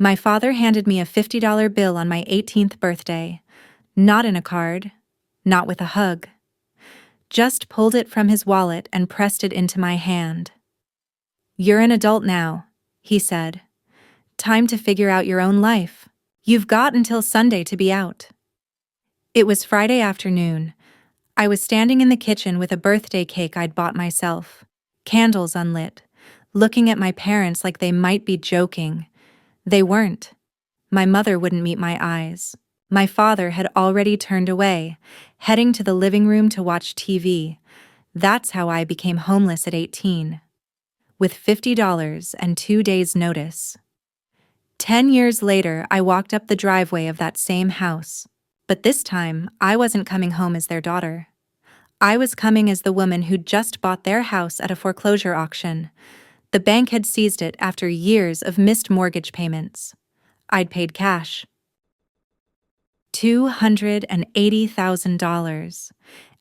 My father handed me a $50 bill on my 18th birthday, not in a card, not with a hug. Just pulled it from his wallet and pressed it into my hand. "You're an adult now," he said. "Time to figure out your own life. You've got until Sunday to be out." It was Friday afternoon. I was standing in the kitchen with a birthday cake I'd bought myself, candles unlit, looking at my parents like they might be joking. They weren't. My mother wouldn't meet my eyes. My father had already turned away, heading to the living room to watch TV. That's how I became homeless at 18. With $50 and 2 days' notice. 10 years later, I walked up the driveway of that same house. But this time, I wasn't coming home as their daughter. I was coming as the woman who'd just bought their house at a foreclosure auction. The bank had seized it after years of missed mortgage payments. I'd paid cash. $280,000.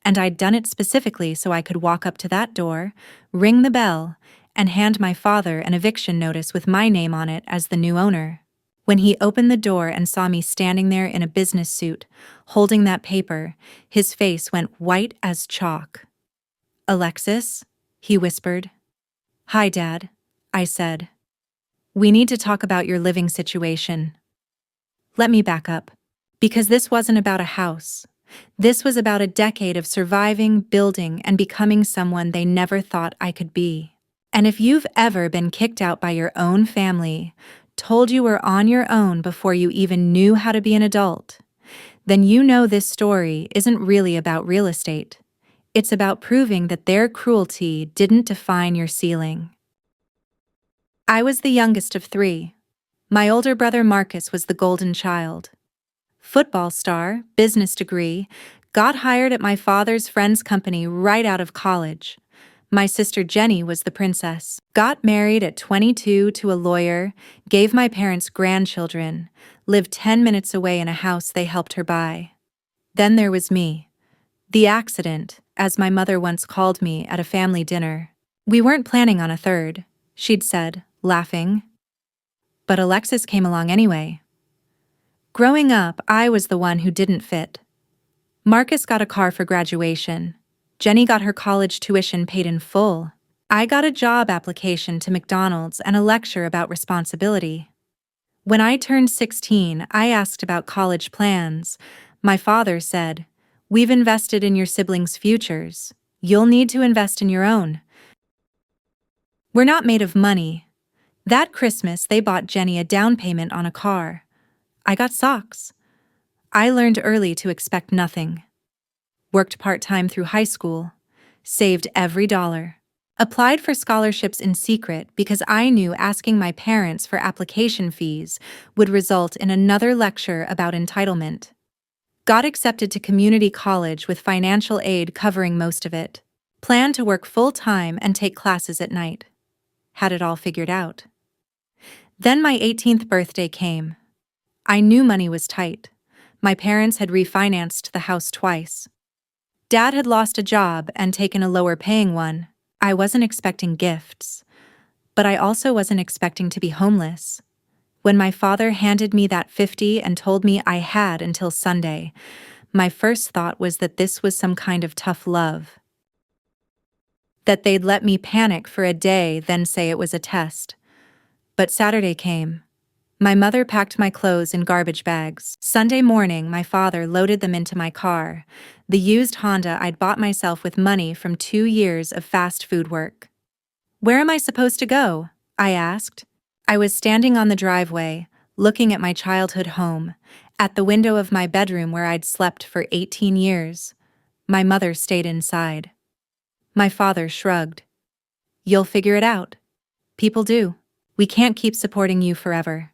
And I'd done it specifically so I could walk up to that door, ring the bell, and hand my father an eviction notice with my name on it as the new owner. When he opened the door and saw me standing there in a business suit, holding that paper, his face went white as chalk. "Alexis?" he whispered. "Hi, Dad," I said. "We need to talk about your living situation." Let me back up. Because this wasn't about a house. This was about a decade of surviving, building, and becoming someone they never thought I could be. And if you've ever been kicked out by your own family, told you were on your own before you even knew how to be an adult, then you know this story isn't really about real estate. It's about proving that their cruelty didn't define your ceiling. I was the youngest of 3. My older brother Marcus was the golden child. Football star, business degree, got hired at my father's friend's company right out of college. My sister Jenny was the princess, got married at 22 to a lawyer, gave my parents grandchildren, lived 10 minutes away in a house they helped her buy. Then there was me. The accident, as my mother once called me at a family dinner. We weren't planning on a third, she'd said, laughing. But Alexis came along anyway. Growing up, I was the one who didn't fit. Marcus got a car for graduation. Jenny got her college tuition paid in full. I got a job application to McDonald's and a lecture about responsibility. When I turned 16, I asked about college plans. My father said, "We've invested in your siblings' futures. You'll need to invest in your own." We're not made of money. That Christmas, they bought Jenny a down payment on a car. I got socks. I learned early to expect nothing. Worked part-time through high school. Saved every dollar. Applied for scholarships in secret because I knew asking my parents for application fees would result in another lecture about entitlement. Got accepted to community college with financial aid covering most of it. Planned to work full-time and take classes at night. Had it all figured out. Then my 18th birthday came. I knew money was tight. My parents had refinanced the house twice. Dad had lost a job and taken a lower-paying one. I wasn't expecting gifts. But I also wasn't expecting to be homeless. When my father handed me that 50 and told me I had until Sunday, my first thought was that this was some kind of tough love. That they'd let me panic for a day, then say it was a test. But Saturday came. My mother packed my clothes in garbage bags. Sunday morning, my father loaded them into my car, the used Honda I'd bought myself with money from 2 years of fast food work. "Where am I supposed to go?" I asked. I was standing on the driveway, looking at my childhood home, at the window of my bedroom where I'd slept for 18 years. My mother stayed inside. My father shrugged. "You'll figure it out. People do. We can't keep supporting you forever."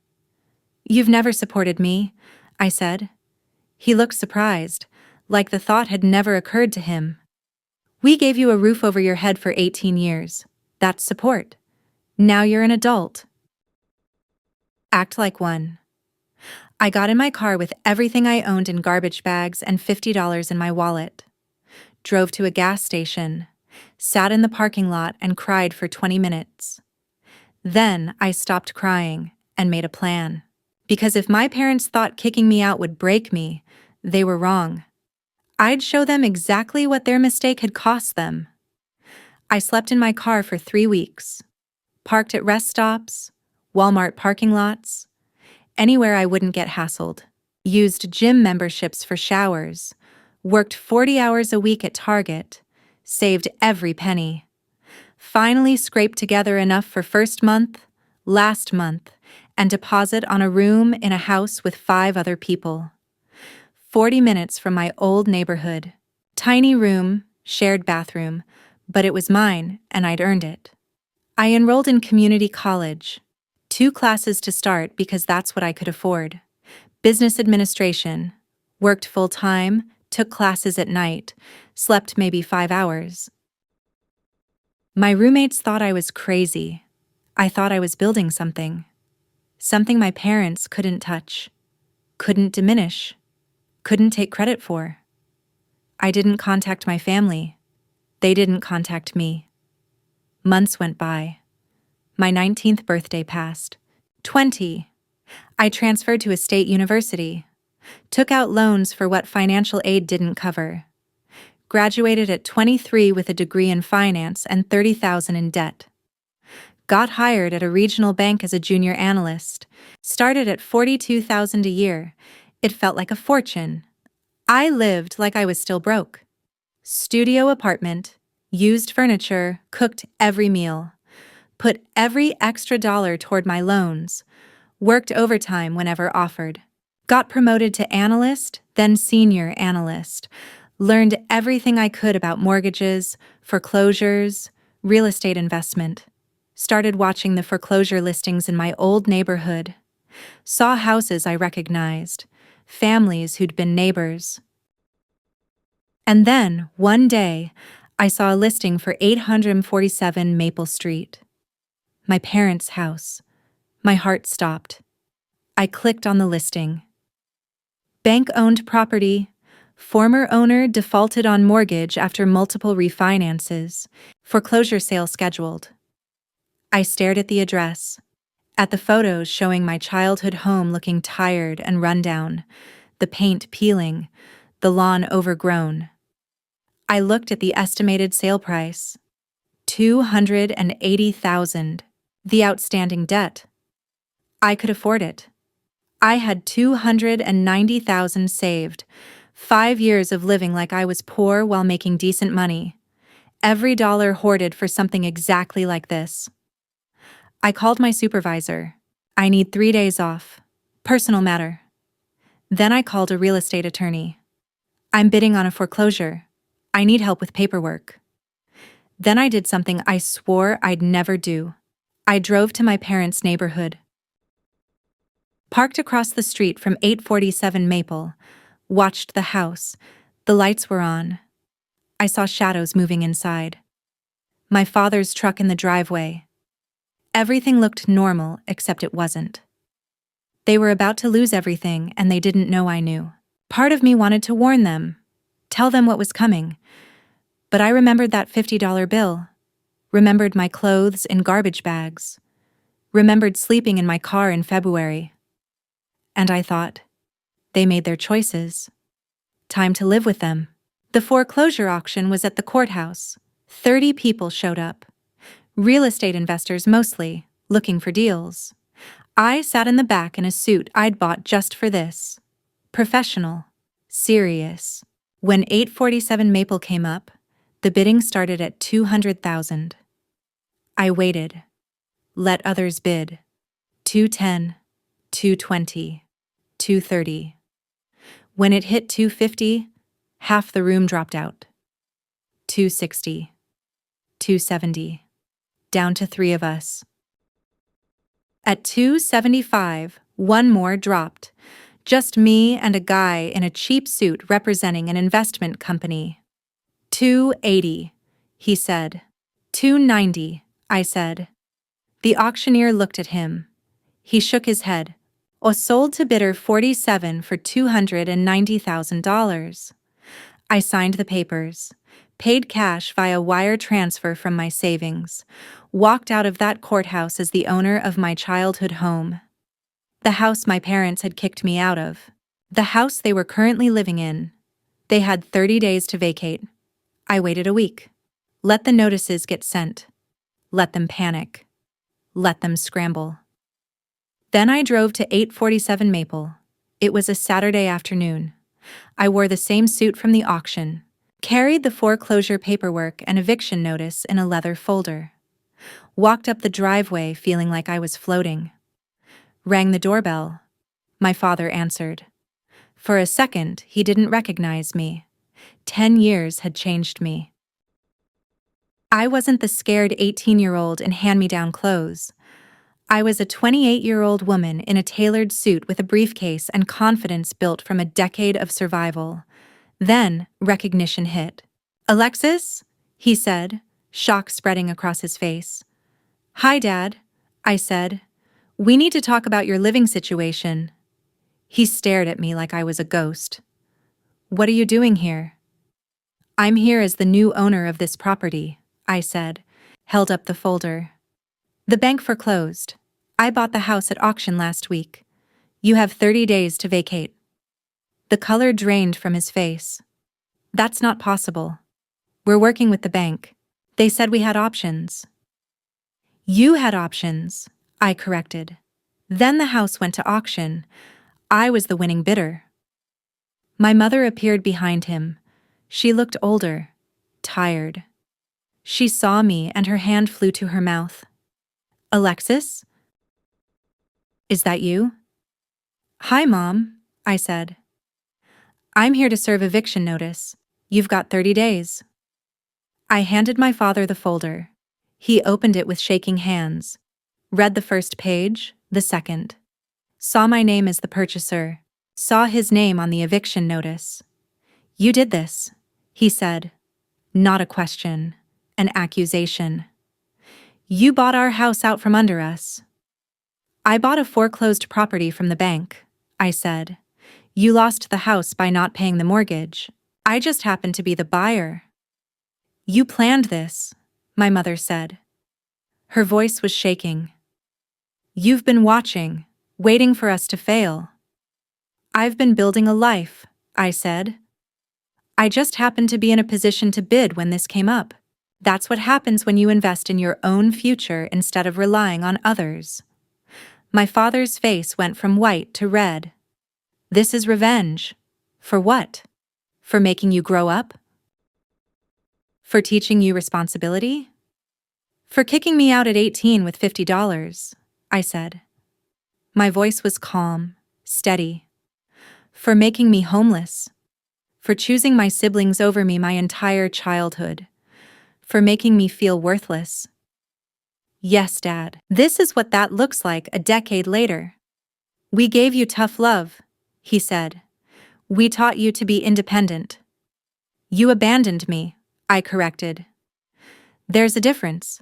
"You've never supported me," I said. He looked surprised, like the thought had never occurred to him. "We gave you a roof over your head for 18 years. That's support. Now you're an adult. Act like one." I got in my car with everything I owned in garbage bags and $50 in my wallet. Drove to a gas station, sat in the parking lot and cried for 20 minutes. Then I stopped crying and made a plan. Because if my parents thought kicking me out would break me, they were wrong. I'd show them exactly what their mistake had cost them. I slept in my car for 3 weeks, parked at rest stops, Walmart parking lots, anywhere I wouldn't get hassled, used gym memberships for showers, worked 40 hours a week at Target, saved every penny. Finally scraped together enough for first month, last month, and deposit on a room in a house with 5 other people. 40 minutes from my old neighborhood. Tiny room, shared bathroom, but it was mine and I'd earned it. I enrolled in community college. 2 classes to start because that's what I could afford. Business administration. Worked full-time, took classes at night, slept maybe 5 hours. My roommates thought I was crazy. I thought I was building something. Something my parents couldn't touch, couldn't diminish, couldn't take credit for. I didn't contact my family. They didn't contact me. Months went by. My 19th birthday passed. 20. I transferred to a state university. Took out loans for what financial aid didn't cover. Graduated at 23 with a degree in finance and $30,000 in debt. Got hired at a regional bank as a junior analyst. Started at $42,000 a year. It felt like a fortune. I lived like I was still broke. Studio apartment, used furniture, cooked every meal. Put every extra dollar toward my loans. Worked overtime whenever offered. Got promoted to analyst, then senior analyst. Learned everything I could about mortgages, foreclosures, real estate investment. Started watching the foreclosure listings in my old neighborhood. Saw houses I recognized, families who'd been neighbors. And then, one day, I saw a listing for 847 Maple Street. My parents' house. My heart stopped. I clicked on the listing. Bank-owned property. Former owner defaulted on mortgage after multiple refinances. Foreclosure sale scheduled. I stared at the address, at the photos showing my childhood home looking tired and run down, the paint peeling, the lawn overgrown. I looked at the estimated sale price, $280,000, the outstanding debt. I could afford it. I had $290,000 saved, 5 years of living like I was poor while making decent money. Every dollar hoarded for something exactly like this. I called my supervisor. I need 3 days off. Personal matter. Then I called a real estate attorney. I'm bidding on a foreclosure. I need help with paperwork. Then I did something I swore I'd never do. I drove to my parents' neighborhood. Parked across the street from 847 Maple. Watched the house. The lights were on. I saw shadows moving inside. My father's truck in the driveway. Everything looked normal, except it wasn't. They were about to lose everything, and they didn't know I knew. Part of me wanted to warn them, tell them what was coming. But I remembered that $50 bill, remembered my clothes in garbage bags, remembered sleeping in my car in February. And I thought, they made their choices. Time to live with them. The foreclosure auction was at the courthouse. 30 people showed up. Real estate investors mostly, looking for deals. I sat in the back in a suit I'd bought just for this. Professional. Serious. When 847 Maple came up, the bidding started at $200,000. I waited. Let others bid. 210, 220, 230. When it hit 250, half the room dropped out. 260, 270. Down to 3 of us. At 275, one more dropped. Just me and a guy in a cheap suit representing an investment company. 280, he said. 290, I said. The auctioneer looked at him. He shook his head. "O sold to bidder 47 for $290,000. I signed the papers. Paid cash via wire transfer from my savings, walked out of that courthouse as the owner of my childhood home. The house my parents had kicked me out of. The house they were currently living in. They had 30 days to vacate. I waited a week. Let the notices get sent. Let them panic. Let them scramble. Then I drove to 847 Maple. It was a Saturday afternoon. I wore the same suit from the auction, carried the foreclosure paperwork and eviction notice in a leather folder, walked up the driveway feeling like I was floating. Rang the doorbell. My father answered. For a second, he didn't recognize me. 10 years had changed me. I wasn't the scared 18-year-old in hand-me-down clothes. I was a 28-year-old woman in a tailored suit with a briefcase and confidence built from a decade of survival. Then, recognition hit. "Alexis?" he said, shock spreading across his face. "Hi, Dad," I said. "We need to talk about your living situation." He stared at me like I was a ghost. "What are you doing here?" "I'm here as the new owner of this property," I said, held up the folder. "The bank foreclosed. I bought the house at auction last week. You have 30 days to vacate." The color drained from his face. "That's not possible. We're working with the bank. They said we had options." "You had options," I corrected. "Then the house went to auction. I was the winning bidder." My mother appeared behind him. She looked older, tired. She saw me and her hand flew to her mouth. "Alexis? Is that you?" "Hi, Mom," I said. "I'm here to serve eviction notice. You've got 30 days. I handed my father the folder. He opened it with shaking hands, read the first page, the second. Saw my name as the purchaser, saw his name on the eviction notice. "You did this," he said. Not a question, an accusation. "You bought our house out from under us." "I bought a foreclosed property from the bank," I said. "You lost the house by not paying the mortgage. I just happened to be the buyer." "You planned this," my mother said. Her voice was shaking. "You've been watching, waiting for us to fail." "I've been building a life," I said. "I just happened to be in a position to bid when this came up. That's what happens when you invest in your own future instead of relying on others." My father's face went from white to red. "This is revenge. For what? For making you grow up? For teaching you responsibility? For kicking me out at 18 with $50, I said. My voice was calm, steady. For making me homeless. For choosing my siblings over me my entire childhood. For making me feel worthless. Yes, Dad, this is what that looks like a decade later. We gave you tough love, he said. We taught you to be independent. You abandoned me, I corrected. There's a difference.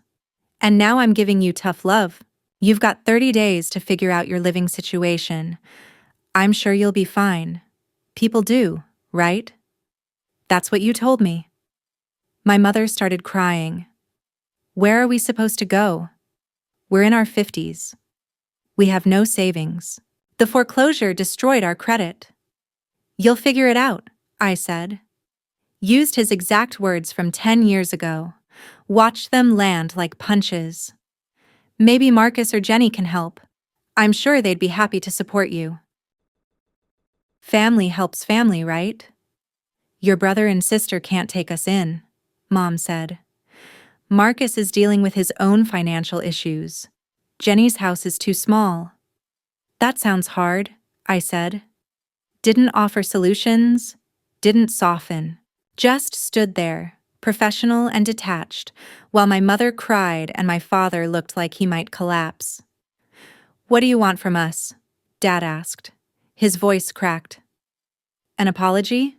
And now I'm giving you tough love. You've got 30 days to figure out your living situation. I'm sure you'll be fine. People do, right? That's what you told me. My mother started crying. Where are we supposed to go? We're in our 50s. We have no savings. The foreclosure destroyed our credit. You'll figure it out, I said. Used his exact words from 10 years ago. Watched them land like punches. Maybe Marcus or Jenny can help. I'm sure they'd be happy to support you. Family helps family, right? Your brother and sister can't take us in, Mom said. Marcus is dealing with his own financial issues. Jenny's house is too small. That sounds hard, I said. Didn't offer solutions, didn't soften. Just stood there, professional and detached, while my mother cried and my father looked like he might collapse. What do you want from us? Dad asked. His voice cracked. An apology?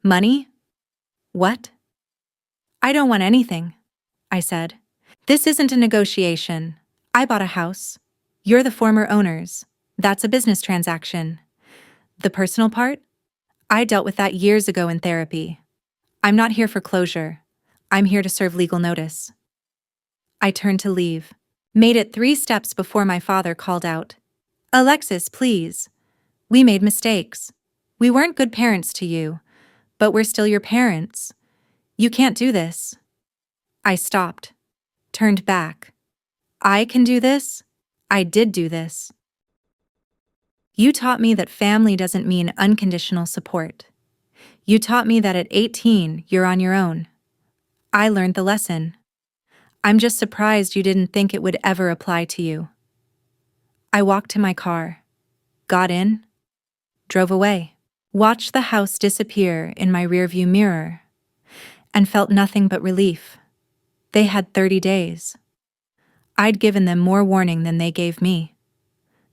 Money? What? I don't want anything, I said. This isn't a negotiation. I bought a house. You're the former owners. That's a business transaction. The personal part? I dealt with that years ago in therapy. I'm not here for closure. I'm here to serve legal notice. I turned to leave. Made it 3 steps before my father called out. Alexis, please. We made mistakes. We weren't good parents to you, but we're still your parents. You can't do this. I stopped, turned back. I can do this? I did do this. You taught me that family doesn't mean unconditional support. You taught me that at 18, you're on your own. I learned the lesson. I'm just surprised you didn't think it would ever apply to you. I walked to my car, got in, drove away, watched the house disappear in my rearview mirror, and felt nothing but relief. They had 30 days. I'd given them more warning than they gave me.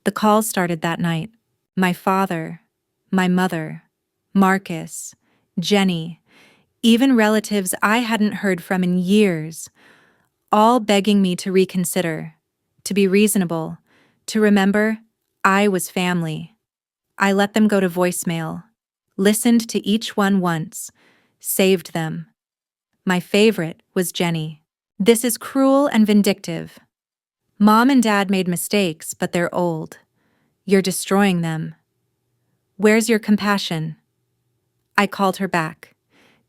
The calls started that night. My father, my mother, Marcus, Jenny, even relatives I hadn't heard from in years, all begging me to reconsider, to be reasonable, to remember I was family. I let them go to voicemail, listened to each one once, saved them. My favorite was Jenny. This is cruel and vindictive. Mom and Dad made mistakes, but they're old. You're destroying them. Where's your compassion? I called her back.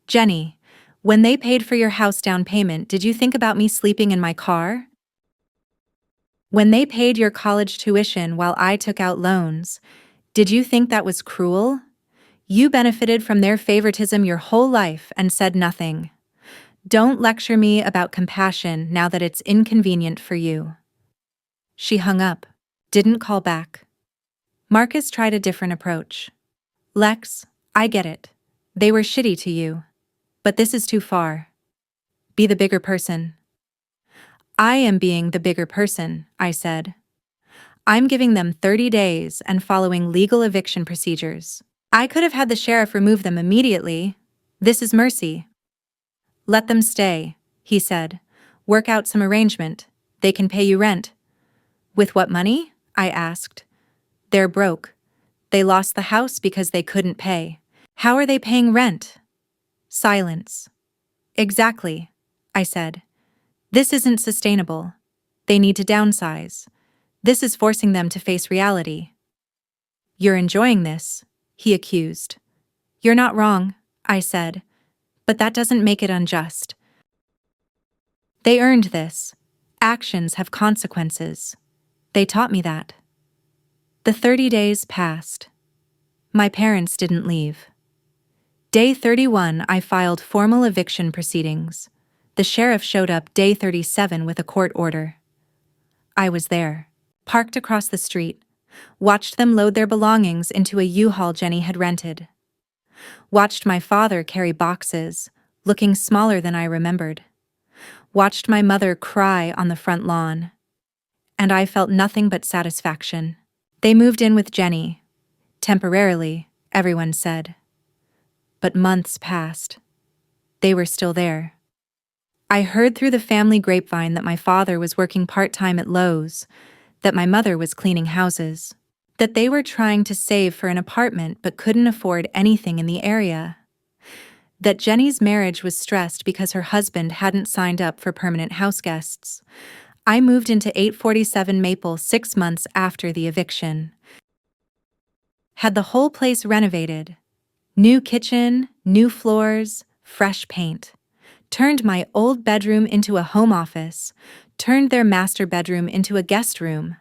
Jenny, when they paid for your house down payment, did you think about me sleeping in my car? When they paid your college tuition while I took out loans, did you think that was cruel? You benefited from their favoritism your whole life and said nothing. Don't lecture me about compassion now that it's inconvenient for you. She hung up, didn't call back. Marcus tried a different approach. Lex, I get it. They were shitty to you. But this is too far. Be the bigger person. I am being the bigger person, I said. I'm giving them 30 days and following legal eviction procedures. I could have had the sheriff remove them immediately. This is mercy. Let them stay, he said. Work out some arrangement. They can pay you rent. With what money? I asked. They're broke. They lost the house because they couldn't pay. How are they paying rent? Silence. Exactly, I said. This isn't sustainable. They need to downsize. This is forcing them to face reality. You're enjoying this, he accused. You're not wrong, I said, but that doesn't make it unjust. They earned this. Actions have consequences. They taught me that. The 30 days passed. My parents didn't leave. Day 31, I filed formal eviction proceedings. The sheriff showed up day 37 with a court order. I was there, parked across the street, watched them load their belongings into a U-Haul Jenny had rented. Watched my father carry boxes, looking smaller than I remembered. Watched my mother cry on the front lawn. And I felt nothing but satisfaction. They moved in with Jenny. Temporarily, everyone said. But months passed. They were still there. I heard through the family grapevine that my father was working part-time at Lowe's, that my mother was cleaning houses, that they were trying to save for an apartment but couldn't afford anything in the area, that Jenny's marriage was stressed because her husband hadn't signed up for permanent house guests. I moved into 847 Maple 6 months after the eviction. Had the whole place renovated. New kitchen, new floors, fresh paint. Turned my old bedroom into a home office. Turned their master bedroom into a guest room.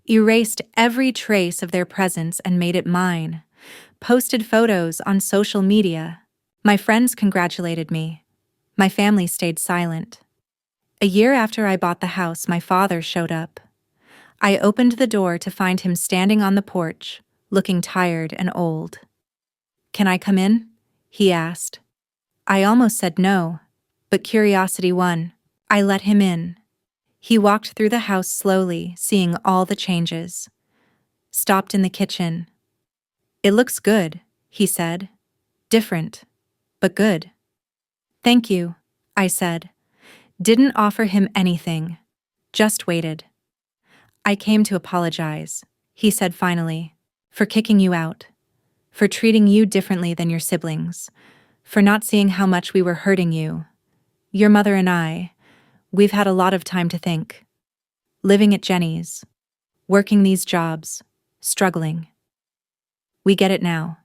Erased every trace of their presence and made it mine. Posted photos on social media. My friends congratulated me. My family stayed silent. A year after I bought the house, my father showed up. I opened the door to find him standing on the porch, looking tired and old. Can I come in? He asked. I almost said no, but curiosity won. I let him in. He walked through the house slowly, seeing all the changes. Stopped in the kitchen. It looks good, he said. Different, but good. Thank you, I said. Didn't offer him anything. Just waited. I came to apologize, he said finally, for kicking you out, for treating you differently than your siblings, for not seeing how much we were hurting you. Your mother and I, we've had a lot of time to think. Living at Jenny's, working these jobs, struggling. We get it now.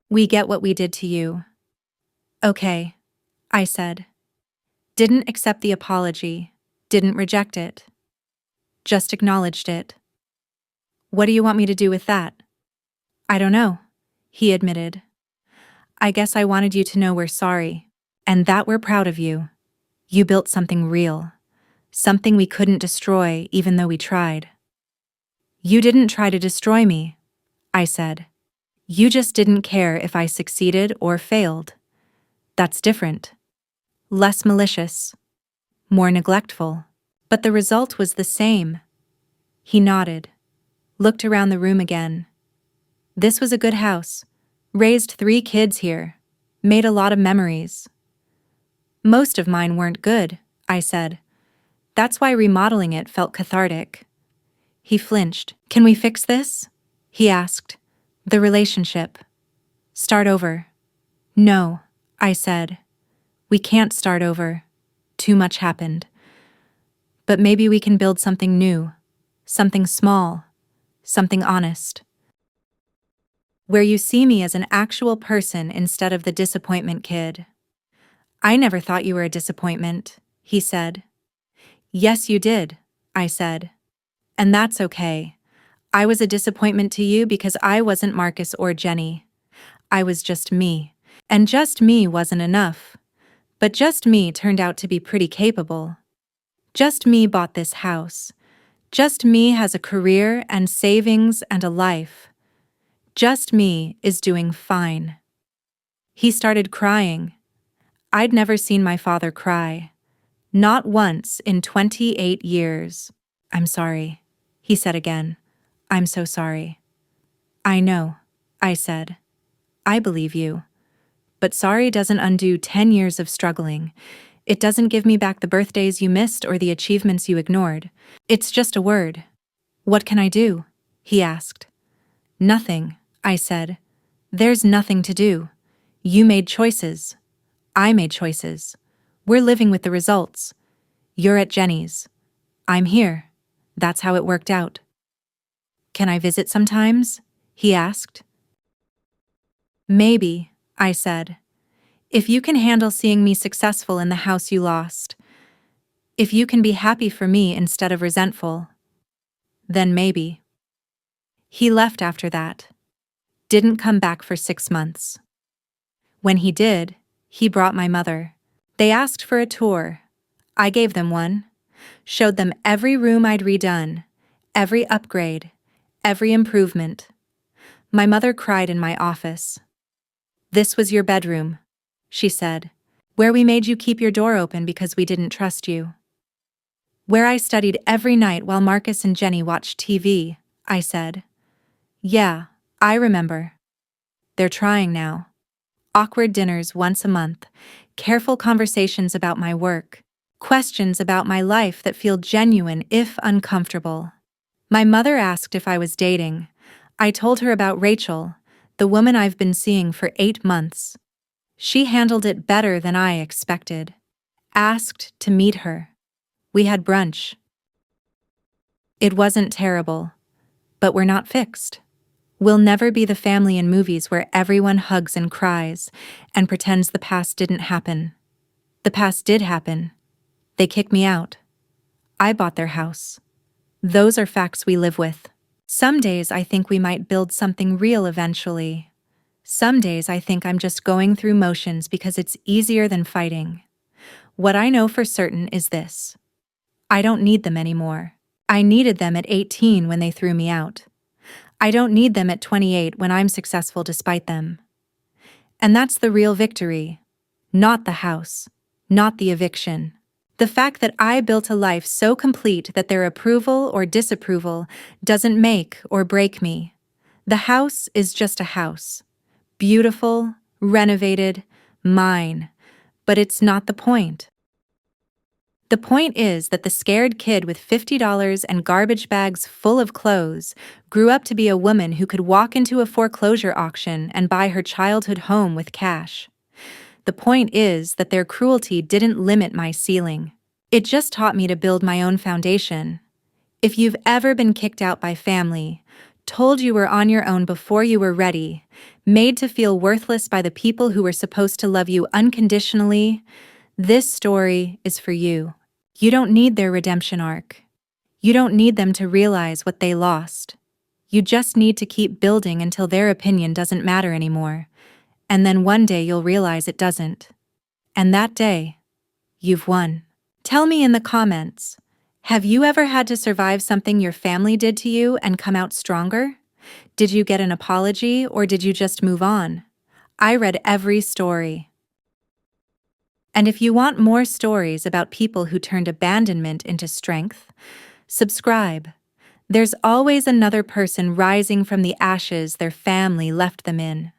We get what we did to you. Okay, I said. Didn't accept the apology, didn't reject it. Just acknowledged it. What do you want me to do with that? I don't know, he admitted. I guess I wanted you to know we're sorry, and that we're proud of you. You built something real, something we couldn't destroy even though we tried. You didn't try to destroy me, I said. You just didn't care if I succeeded or failed. That's different. Less malicious. More neglectful. But the result was the same. He nodded, looked around the room again. This was a good house. Raised 3 kids here. Made a lot of memories. Most of mine weren't good, I said. That's why remodeling it felt cathartic. He flinched. Can we fix this? He asked. The relationship. Start over. No, I said. We can't start over. Too much happened. But maybe we can build something new. Something small. Something honest. Where you see me as an actual person instead of the disappointment kid. I never thought you were a disappointment, he said. Yes, you did, I said. And that's okay. I was a disappointment to you because I wasn't Marcus or Jenny. I was just me. And just me wasn't enough. But just me turned out to be pretty capable. Just me bought this house. Just me has a career and savings and a life. Just me is doing fine. He started crying. I'd never seen my father cry. Not once in 28 years. I'm sorry, he said again. I'm so sorry. I know, I said. I believe you. But sorry doesn't undo 10 years of struggling. It doesn't give me back the birthdays you missed or the achievements you ignored. It's just a word. What can I do? He asked. Nothing, I said. There's nothing to do. You made choices. I made choices. We're living with the results. You're at Jenny's. I'm here. That's how it worked out. Can I visit sometimes? He asked. Maybe, I said. If you can handle seeing me successful in the house you lost. If you can be happy for me instead of resentful. Then maybe. He left after that. Didn't come back for 6 months. When he did, he brought my mother. They asked for a tour. I gave them one. Showed them every room I'd redone, every upgrade, every improvement. My mother cried in my office. This was your bedroom, she said, where we made you keep your door open because we didn't trust you. Where I studied every night while Marcus and Jenny watched TV, I said. Yeah, I remember. They're trying now. Awkward dinners once a month, careful conversations about my work, questions about my life that feel genuine if uncomfortable. My mother asked if I was dating. I told her about Rachel, the woman I've been seeing for 8 months. She handled it better than I expected. Asked to meet her. We had brunch. It wasn't terrible, but we're not fixed. We'll never be the family in movies where everyone hugs and cries and pretends the past didn't happen. The past did happen. They kicked me out. I bought their house. Those are facts we live with. Some days I think we might build something real eventually. Some days I think I'm just going through motions because it's easier than fighting. What I know for certain is this. I don't need them anymore. I needed them at 18 when they threw me out. I don't need them at 28 when I'm successful despite them. And that's the real victory. Not the house. Not the eviction. The fact that I built a life so complete that their approval or disapproval doesn't make or break me. The house is just a house. Beautiful, renovated, mine. But it's not the point. The point is that the scared kid with $50 and garbage bags full of clothes grew up to be a woman who could walk into a foreclosure auction and buy her childhood home with cash. The point is that their cruelty didn't limit my ceiling. It just taught me to build my own foundation. If you've ever been kicked out by family, told you were on your own before you were ready, made to feel worthless by the people who were supposed to love you unconditionally. This story is for you. You don't need their redemption arc. You don't need them to realize what they lost. You just need to keep building until their opinion doesn't matter anymore. And then one day you'll realize it doesn't. And that day, you've won. Tell me in the comments, have you ever had to survive something your family did to you and come out stronger? Did you get an apology or did you just move on? I read every story. And if you want more stories about people who turned abandonment into strength, subscribe. There's always another person rising from the ashes their family left them in.